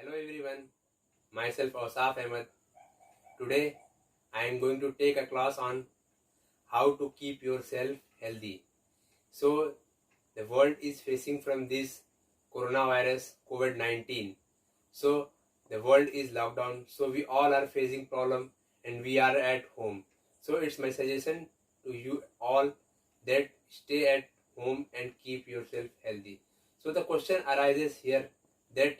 Hello everyone, myself Asaf Ahmed. Today I am going to take a class on how to keep yourself healthy. So the world is facing from this coronavirus COVID-19. So the world is locked down. So we all are facing problem and we are at home. So it's my suggestion to you all that stay at home and keep yourself healthy. So the question arises here that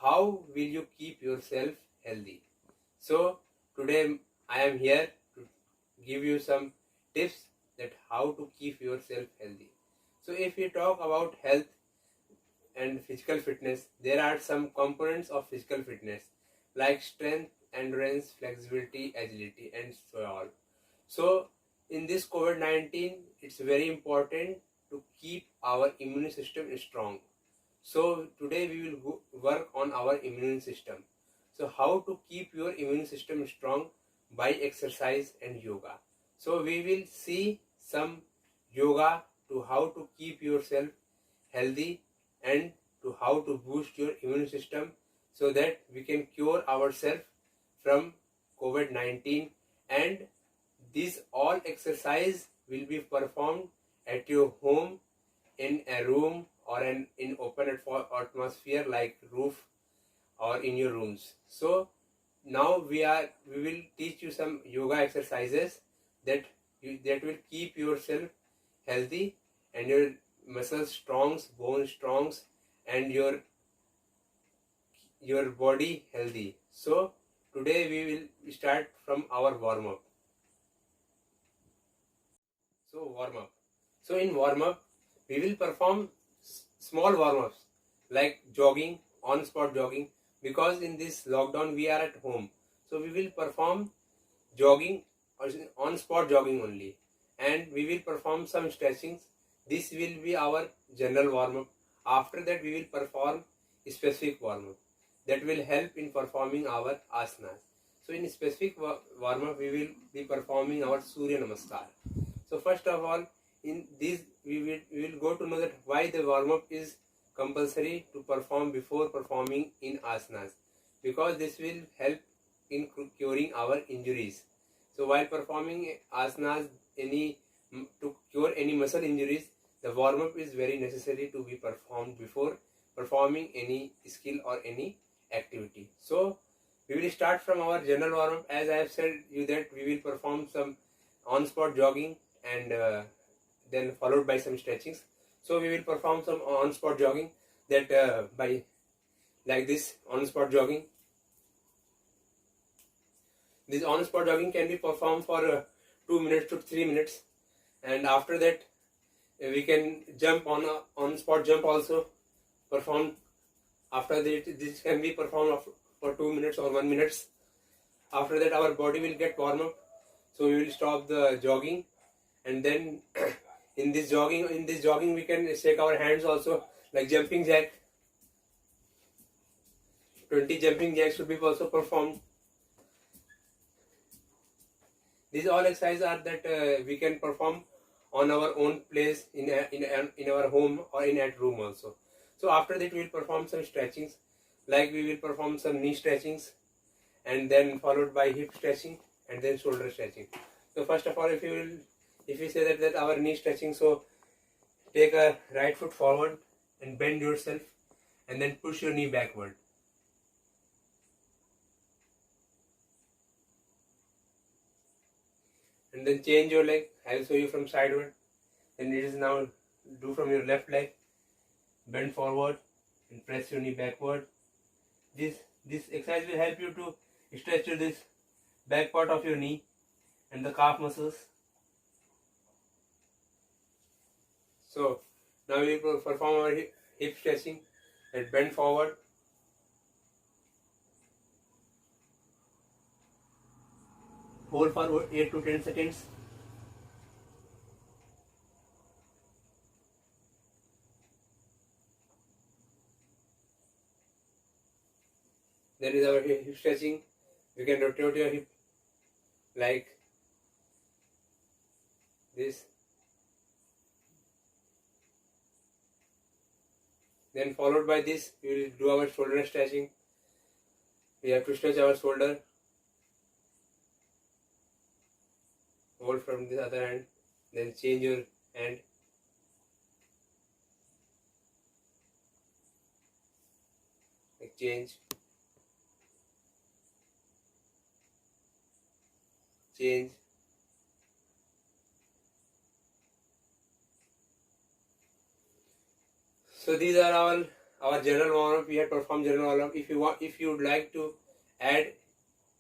how will you keep yourself healthy? So today I am here to give you some tips that how to keep yourself healthy. So if we talk about health and physical fitness, there are some components of physical fitness like strength, endurance, flexibility, agility, and so on. So in this COVID-19, it's very important to keep our immune system strong. So today we will work on our immune system. So how to keep your immune system strong by exercise and yoga. So we will see some yoga to how to keep yourself healthy and to how to boost your immune system so that we can cure ourselves from COVID-19, and these all exercise will be performed at your home in a room or in open atmosphere like roof or in your rooms. So now we will teach you some yoga exercises that that will keep yourself healthy and your muscles strong, bones strong, and your body healthy. So today we will start from our warm up. So warm up. So in warm up we will perform small warm ups like jogging, on spot jogging, because in this lockdown we are at home. So we will perform jogging or on spot jogging only, and we will perform some stretchings. This will be our general warm up. After that we will perform specific warm up that will help in performing our asanas. So in specific warm up we will be performing our Surya Namaskar. So first of all, in this we will go to know that why the warm up is compulsory to perform before performing in asanas, because this will help in curing our injuries. So while performing asanas, to cure any muscle injuries, the warm up is very necessary to be performed before performing any skill or any activity. So we will start from our general warm up. As I have said you that we will perform some on spot jogging and then followed by some stretchings. So we will perform some on spot jogging that by like this on spot jogging. This on spot jogging can be performed for 2 minutes to 3 minutes, and after that we can jump on spot jump also perform. After that this can be performed for 2 minutes or 1 minute. After that our body will get warm up, so we will stop the jogging, and then in this jogging we can shake our hands also, like jumping jack. 20 jumping jacks should be also performed. These all exercises are that we can perform on our own place in our home or in at room also. So after that we will perform some stretchings, like we will perform some knee stretchings and then followed by hip stretching and then shoulder stretching. So first of all, if you say that our knee stretching, so take a right foot forward and bend yourself and then push your knee backward. And then change your leg. I will show you from sideward. Then it is now do from your left leg. Bend forward and press your knee backward. This exercise will help you to stretch this back part of your knee and the calf muscles. So now we will perform our hip stretching and bend forward. Hold for 8 to 10 seconds. That is our hip stretching. You can rotate your hip like this. Then followed by this, we will do our shoulder stretching. We have to stretch our shoulder. Hold from the other hand. Then change your hand. Like change. Change. So these are our general warm-up. We have performed general warm-up. If you would like to add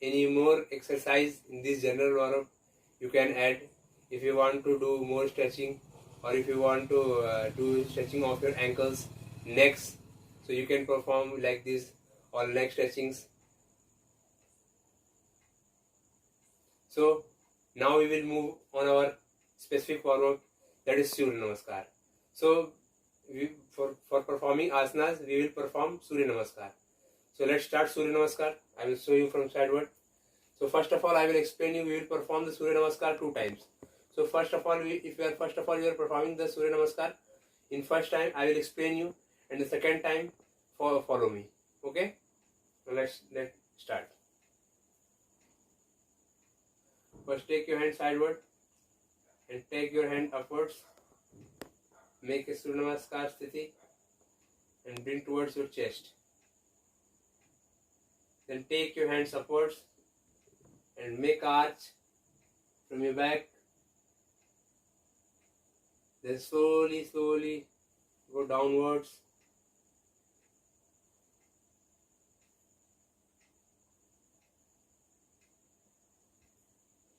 any more exercise in this general warm-up, you can add. If you want to do more stretching, or if you want to do stretching of your ankles, necks, so you can perform like this, or neck stretchings. So now we will move on our specific warm-up, that is Surya Namaskar. So for performing asanas, we will perform Surya Namaskar. So let's start Surya Namaskar. I will show you from sideward. So first of all, I will explain you. We will perform the Surya Namaskar 2 times. So first of all, if you are performing the Surya Namaskar, in first time I will explain you, and the second time follow me. Okay? So let's start. First, take your hand sideward and take your hand upwards. Make a Surya Namaskar sthiti and bring towards your chest. Then take your hands upwards and make arch from your back. Then slowly go downwards.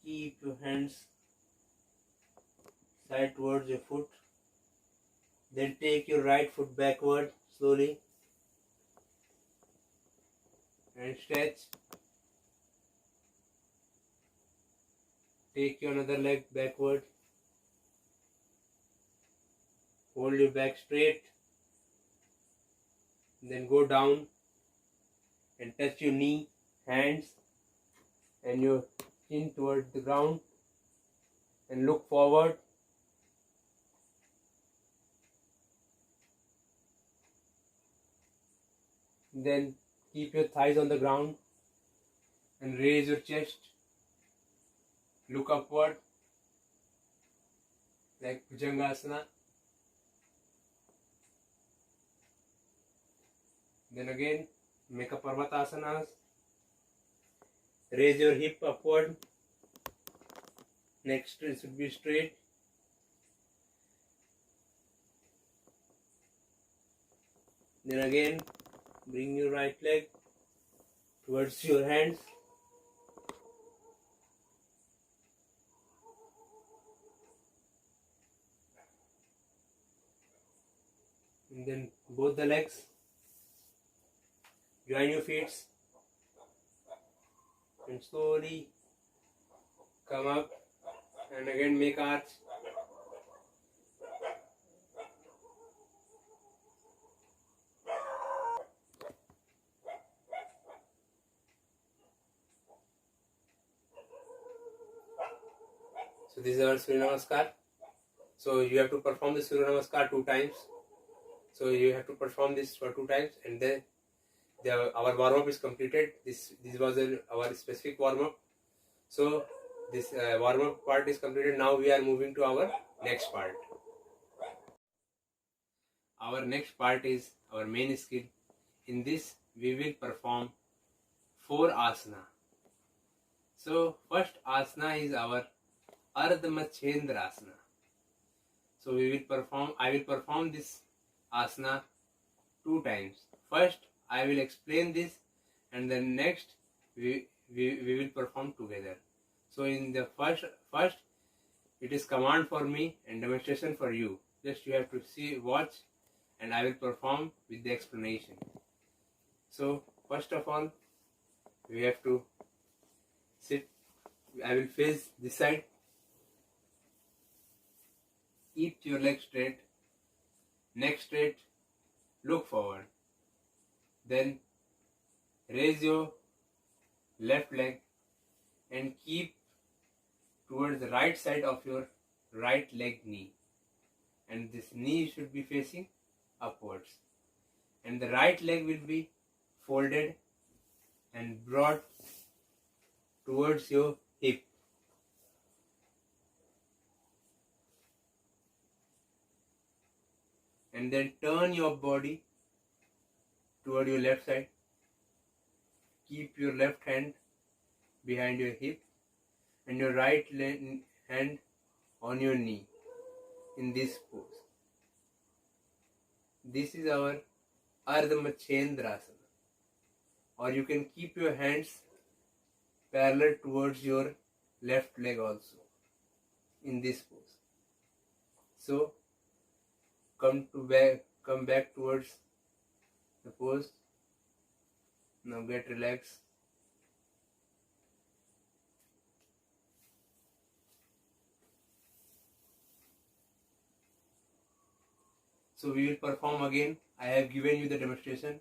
Keep your hands side towards your foot. Then take your right foot backward slowly and stretch. Take your another leg backward. Hold your back straight. Then go down and touch your knee, hands and your chin towards the ground and look forward. Then keep your thighs on the ground and raise your chest. Look upward like Bhujangasana. Then again make a Parvatasana. Raise your hip upward. Next it should be straight. Then again bring your right leg towards your hands. And then both the legs. Join your feet and slowly come up and again make arch. So this is our Surya Namaskar. So you have to perform the Surya Namaskar 2 times. So you have to perform this for 2 times, and then our warm-up is completed. This was our specific warm-up. So this warm-up part is completed. Now we are moving to our next part. Our next part is our main skill. In this we will perform 4 asana. So first asana is our Ardha Machendra asana. So I will perform this asana 2 times. First I will explain this, and then next we will perform together. So in the first it is command for me and demonstration for you. Just you have to watch, and I will perform with the explanation. So first of all, we have to sit. I will face this side. Keep your leg straight, neck straight, look forward. Then raise your left leg and keep towards the right side of your right leg knee. And this knee should be facing upwards. And the right leg will be folded and brought towards your hip. And then turn your body toward your left side. Keep your left hand behind your hip and your right hand on your knee in this pose. This is our Ardha Machendrasana. Or you can keep your hands parallel towards your left leg also in this pose. So come back towards the pose. Now get relaxed. So we will perform again. I have given you the demonstration.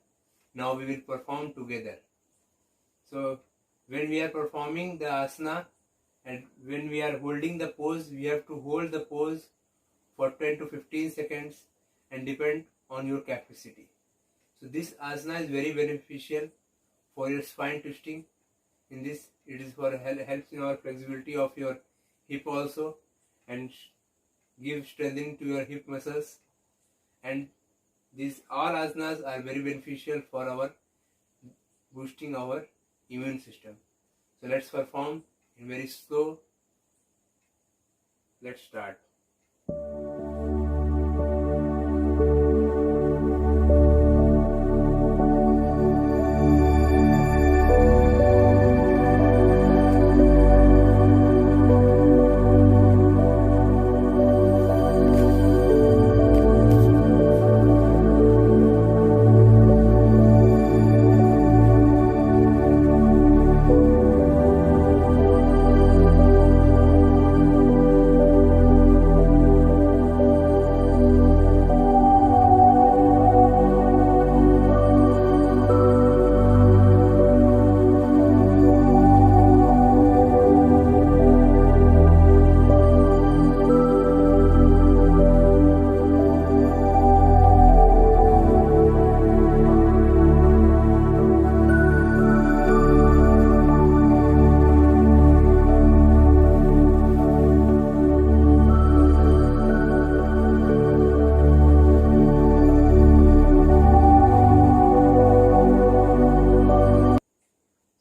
Now we will perform together. So when we are performing the asana and when we are holding the pose, we have to hold the pose for 10 to 15 seconds and depend on your capacity. So this asana is very beneficial for your spine twisting. In this, it is for helps in our flexibility of your hip also and give strengthening to your hip muscles. And these all asanas are very beneficial for our boosting our immune system. So let's perform in very slow. Let's start.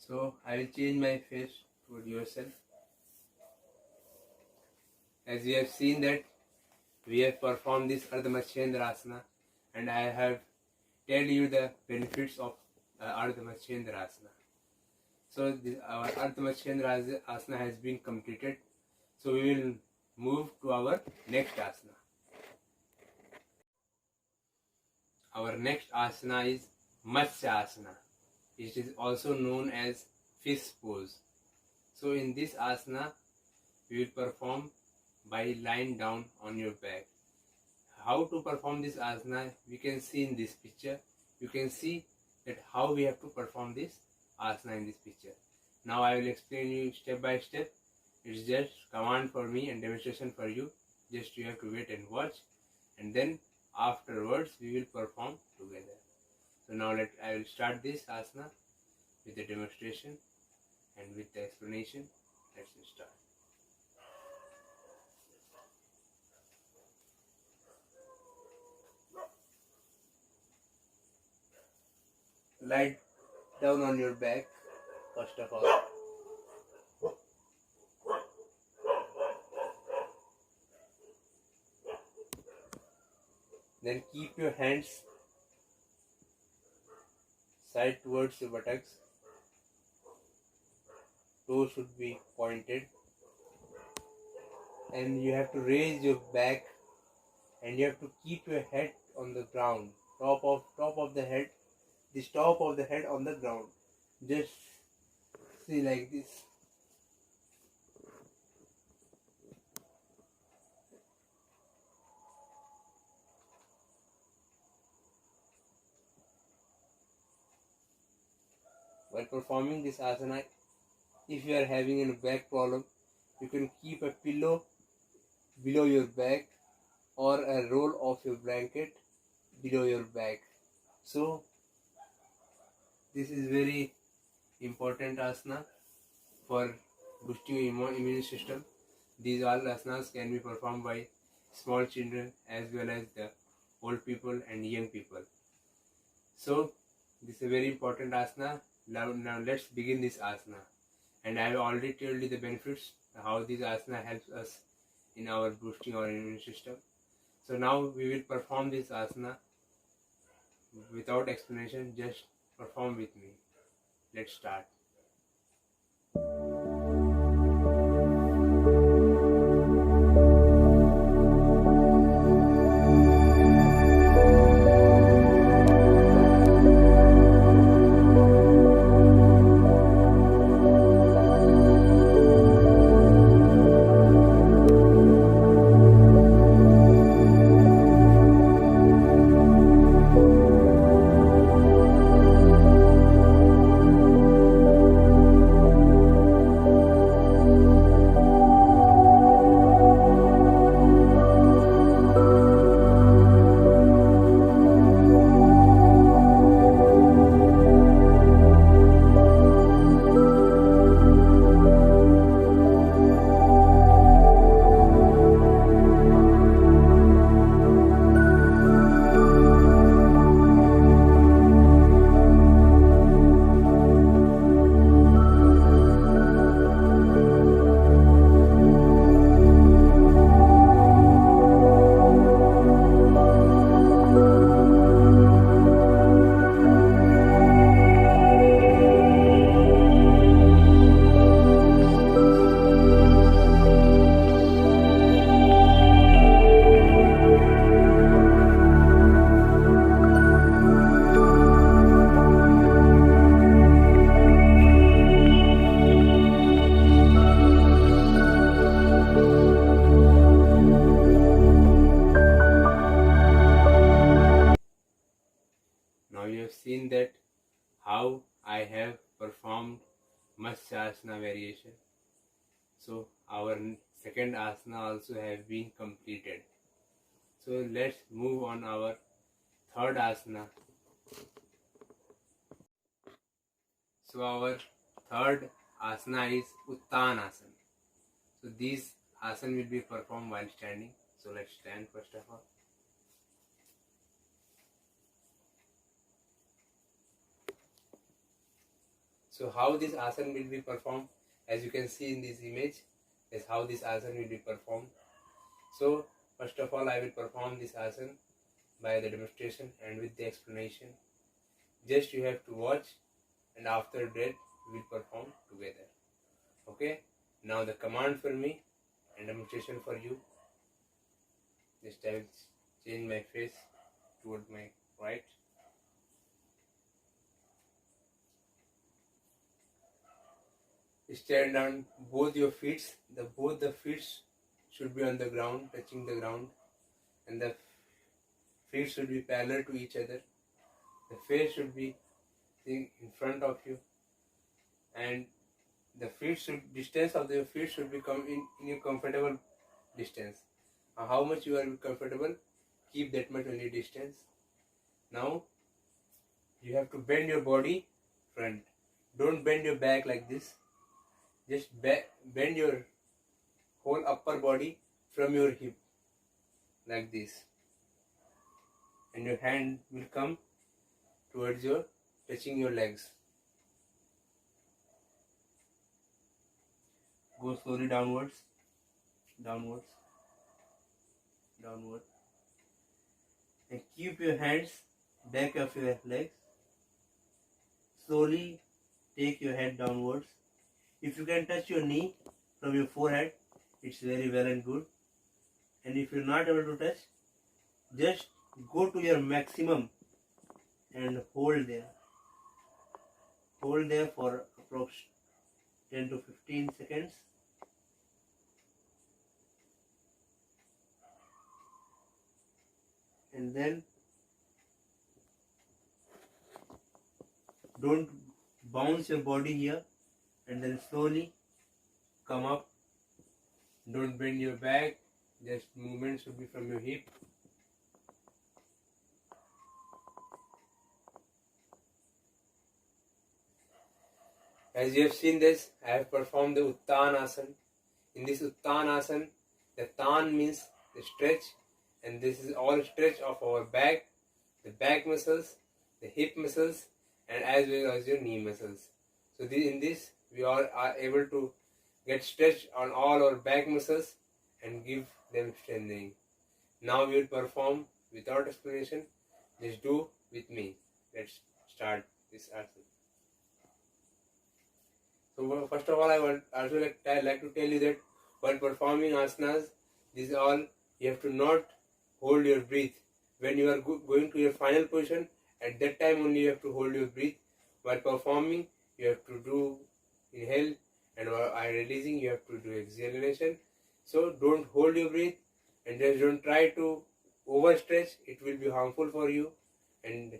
So I will change my face toward yourself. As you have seen that we have performed this Ardha Machendrasana and I have tell you the benefits of Ardha Machendrasana. So our Ardha Machendrasana has been completed. So we will move to our next asana. Our next asana is Matsya Asana. It is also known as fish pose. So in this asana, we will perform by lying down on your back. How to perform this asana, we can see in this picture. You can see that how we have to perform this asana in this picture. Now I will explain you step by step. It's just command for me and demonstration for you. Just you have to wait and watch, and then afterwards we will perform together. So now I will start this asana with the demonstration and with the explanation. Let's start. Lie down on your back first of all. Then keep your hands side towards your buttocks. Toes should be pointed. And you have to raise your back and you have to keep your head on the ground. Top of the head. This top of the head on the ground. Just see like this. While performing this asana, if you are having a back problem, you can keep a pillow below your back or a roll of your blanket below your back. So this is very important asana for boosting your immune system. These all asanas can be performed by small children as well as the old people and young people. So this is a very important asana. Now let's begin this asana. And I have already told you the benefits, how this asana helps us in our boosting our immune system. So now we will perform this asana without explanation. Just perform with me. Let's start. Now you have seen that how I have performed Matsya variation. So our second asana also have been completed. So let's move on our third asana. So our third asana is Uttanasana. So these asana will be performed while standing. So let's stand first of all. So how this asana will be performed, as you can see in this image, is how this asana will be performed. So first of all, I will perform this asana by the demonstration and with the explanation. Just you have to watch, and after that we will perform together. Okay? Now the command for me and demonstration for you. Just I will change my face toward my right. Stand on both your feet. Both the feet should be on the ground, touching the ground, and the feet should be parallel to each other. The face should be in front of you, and the distance of the feet should become in a comfortable distance. How much you are comfortable, keep that much only distance. Now you have to bend your body front. Don't bend your back like this. Just bend your whole upper body from your hip like this, and your hand will come towards your touching your legs. Go slowly downwards, downwards, downward, and keep your hands back of your legs. Slowly take your head downwards. If you can touch your knee from your forehead, it's very well and good. And if you're not able to touch, just go to your maximum and hold there. Hold there for approx 10 to 15 seconds. And then don't bounce your body here, and then slowly come up. Don't bend your back, just movement should be from your hip. As you have seen this, I have performed the Uttanasana. In this Uttanasana, the Tan means the stretch, and this is all stretch of our back, the back muscles, the hip muscles, and as well as your knee muscles. So in this, we all are able to get stretched on all our back muscles and give them strengthening. Now we will perform without explanation. Just do with me. Let's start this asana. So first of all, I would also like to tell you that while performing asanas, this is all you have to not hold your breath. When you are going to your final position, at that time only you have to hold your breath. While performing, you have to do inhale, and while releasing, you have to do exhalation. So don't hold your breath, and just don't try to overstretch. It will be harmful for you. And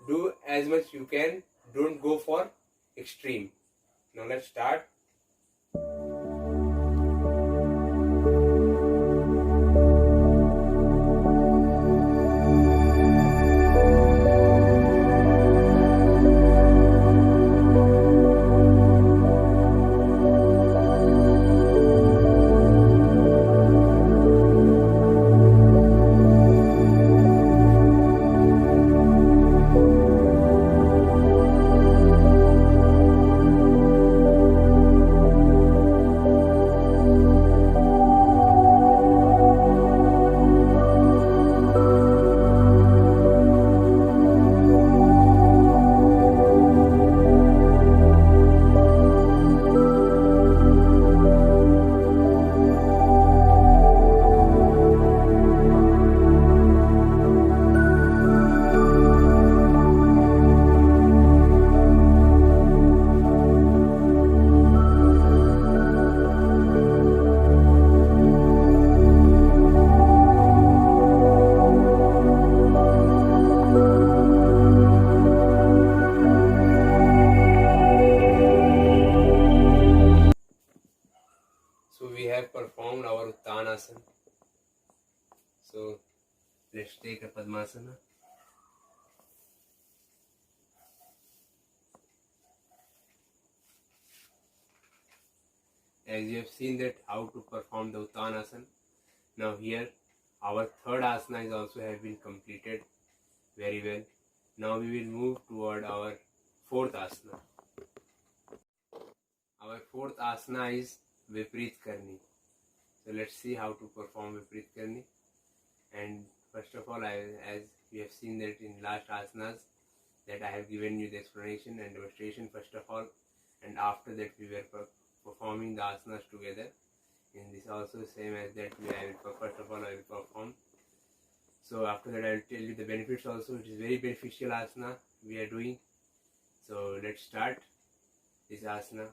do as much you can. Don't go for extreme. Now let's start. So we have performed our Uttanasana. So let's take a Padmasana. As you have seen that how to perform the Uttanasana. Now here our third asana is also have been completed very well. Now we will move toward our fourth asana. Our fourth asana is Viparit Karni. So let's see how to perform Viparit Karni. And first of all, as you have seen that in last asanas, that I have given you the explanation and demonstration first of all, and after that we were performing the asanas together. And this also same as that first of all I will perform. So after that I will tell you the benefits also. It is very beneficial asana we are doing. So let's start this asana.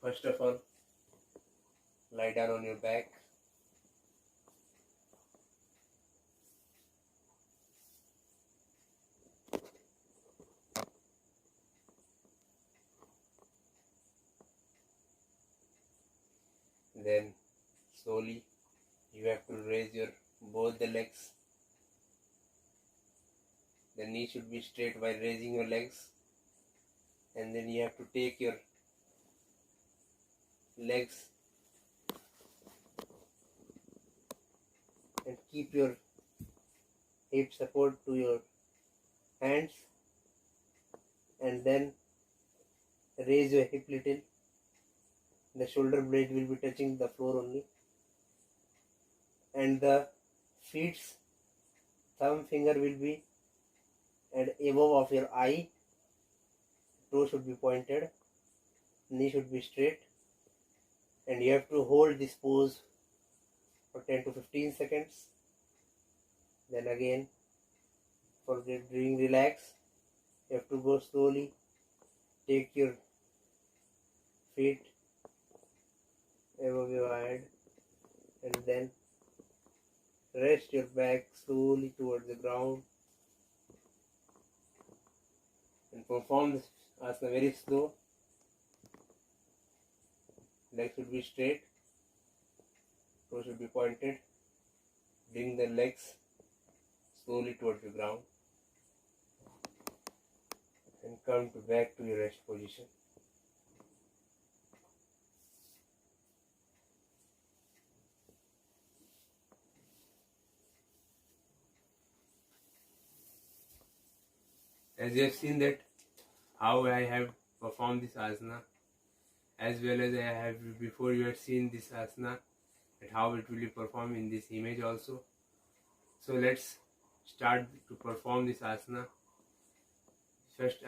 First of all, lie down on your back. Then slowly you have to raise your both the legs. The knee should be straight while raising your legs, and then you have to take your legs and keep your hip support to your hands, and then raise your hip little. The shoulder blade will be touching the floor only, and the feet's thumb finger will be at above of your eye. Toe should be pointed, knee should be straight, and you have to hold this pose for 10 to 15 seconds. Then again, for during relax, you have to go slowly. Take your feet above your head, and then rest your back slowly towards the ground. perform this asana very slow. Legs should be straight, toes should be pointed. Bring the legs slowly towards the ground and come back to your rest position. As you have seen that how I have performed this asana, as well as I have before you had seen this asana, and how it will be performed in this image also. So let's start to perform this asana. First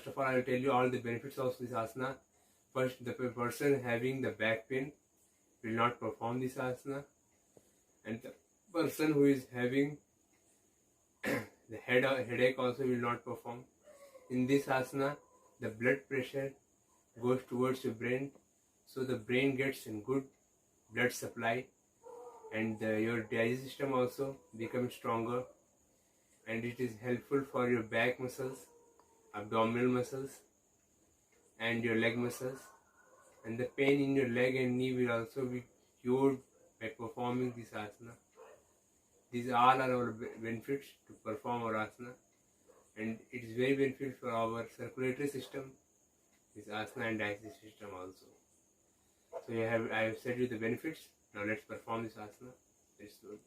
of all I will tell you all the benefits of this asana. First, the person having the back pain will not perform this asana, and the person who is having the headache also will not perform. In this asana, the blood pressure goes towards your brain, so the brain gets in good blood supply, and your digestive system also becomes stronger, and it is helpful for your back muscles, abdominal muscles, and your leg muscles. And the pain in your leg and knee will also be cured by performing this asana. These all are our benefits to perform our asana, and it is very beneficial for our circulatory system, this asana, and digestive system also. So I have said you the benefits. Now let's perform this asana very slowly.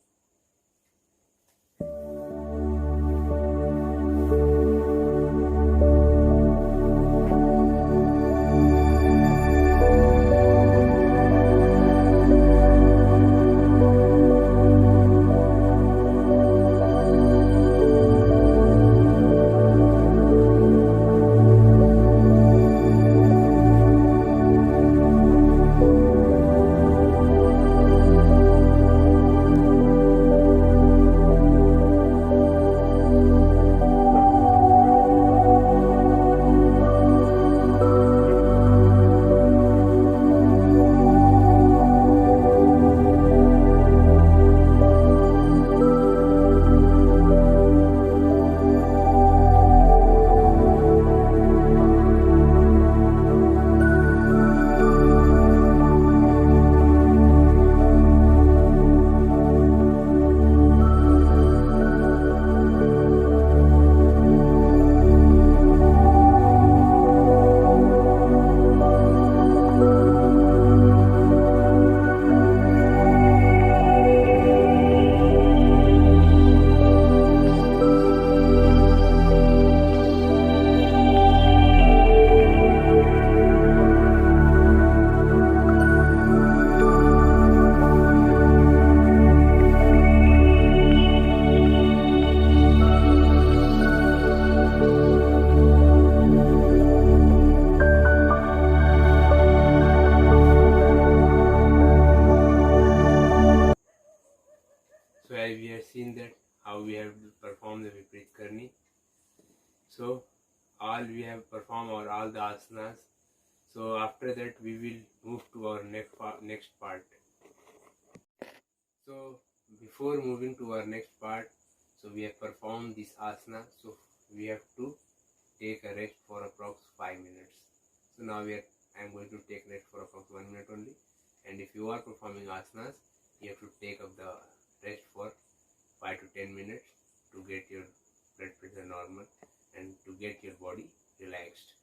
So as we have seen that how we have performed the Viprit Karni. So all we have performed all the asanas. So after that we will move to our next part. So before moving to our next part, so we have performed this asana. So we have to take a rest for approx 5 minutes. So now I am going to take rest for approx 1 minute only. And if you are performing asanas, you have to take up the rest for 5 to 10 minutes to get your blood pressure normal and to get your body relaxed.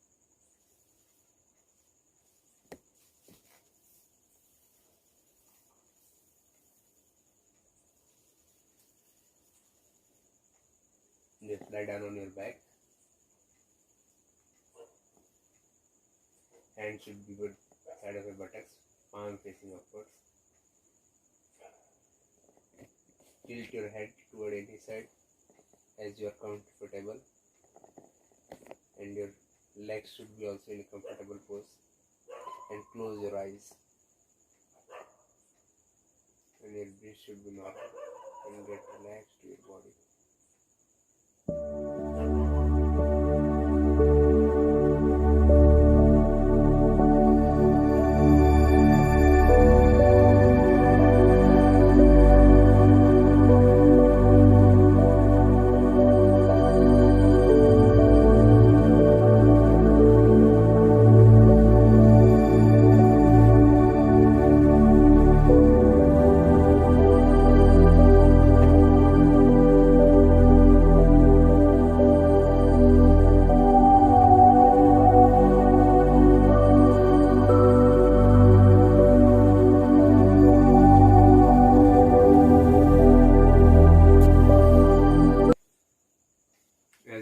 Just lie down on your back. Hands should be good side of your buttocks, palm facing upwards. Tilt your head toward any side as you are comfortable, and your legs should be also in a comfortable pose, and close your eyes, and your breath should be normal and get relaxed to your body.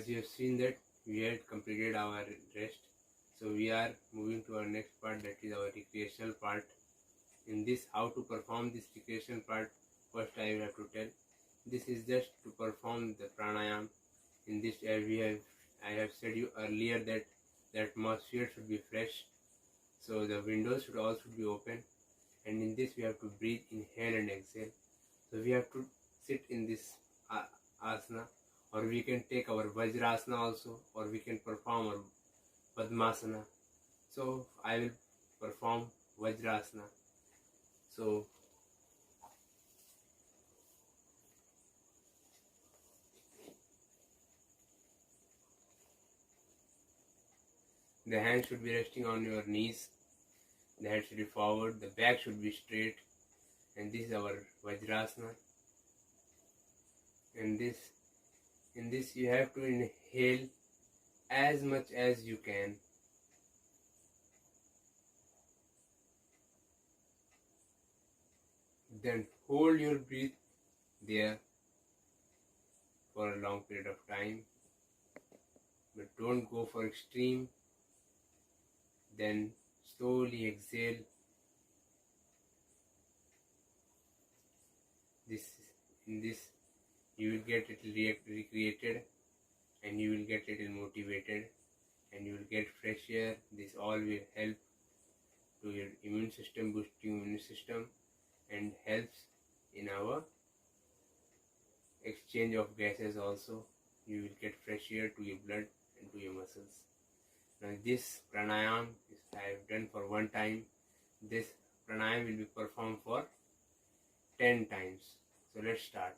as you have seen that we had completed our rest, so we are moving to our next part, that is our recreational part. In this, how to perform this recreational part, first I will have to tell. This is just to perform the pranayam. In this, I have said you earlier that the atmosphere should be fresh, so the windows should also be open, and in this we have to breathe, inhale and exhale. So we have to sit in this asana, or we can take our Vajrasana also, or we can perform our Padmasana. So I will perform Vajrasana. So the hand should be resting on your knees, the head should be forward, the back should be straight, and this is our Vajrasana. And in this you have to inhale as much as you can. Then hold your breath there for a long period of time, but don't go for extreme. Then slowly exhale. In this you will get it recreated, and you will get little motivated, and you will get fresh air. This all will help to your immune system, boosting immune system, and helps in our exchange of gases also. You will get fresh air to your blood and to your muscles. Now this pranayam I have done for one time. This pranayam will be performed for 10 times. So let's start.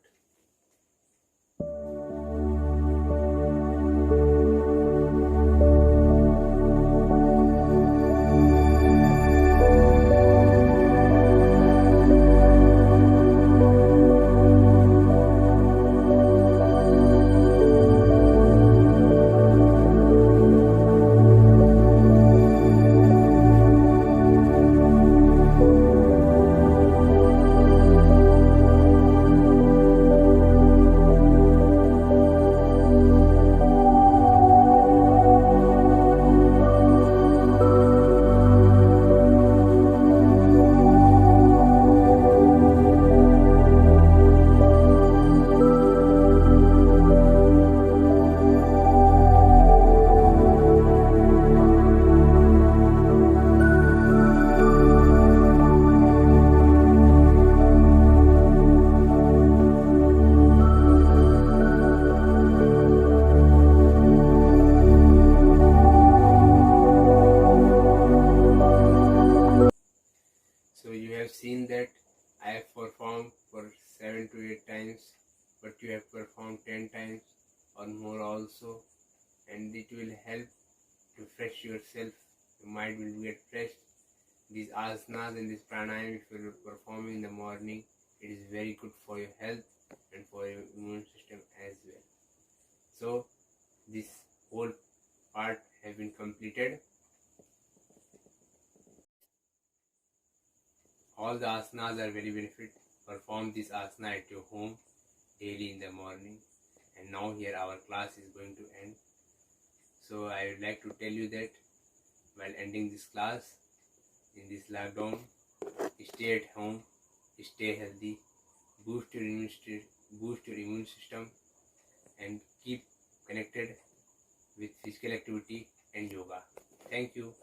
So you have seen that I have performed for 7 to 8 times, but you have performed 10 times or more also, and it will help to fresh yourself. Your mind will get fresh. These asanas and this pranayam, if you are performing in the morning, it is very good for your health and for your immune system as well. So this whole part has been completed. All the asanas are very benefit. Perform this asana at your home daily in the morning. And now here our class is going to end. So I would like to tell you that while ending this class, in this lockdown, stay at home, stay healthy, boost your immune system, and keep connected with physical activity and yoga. Thank you.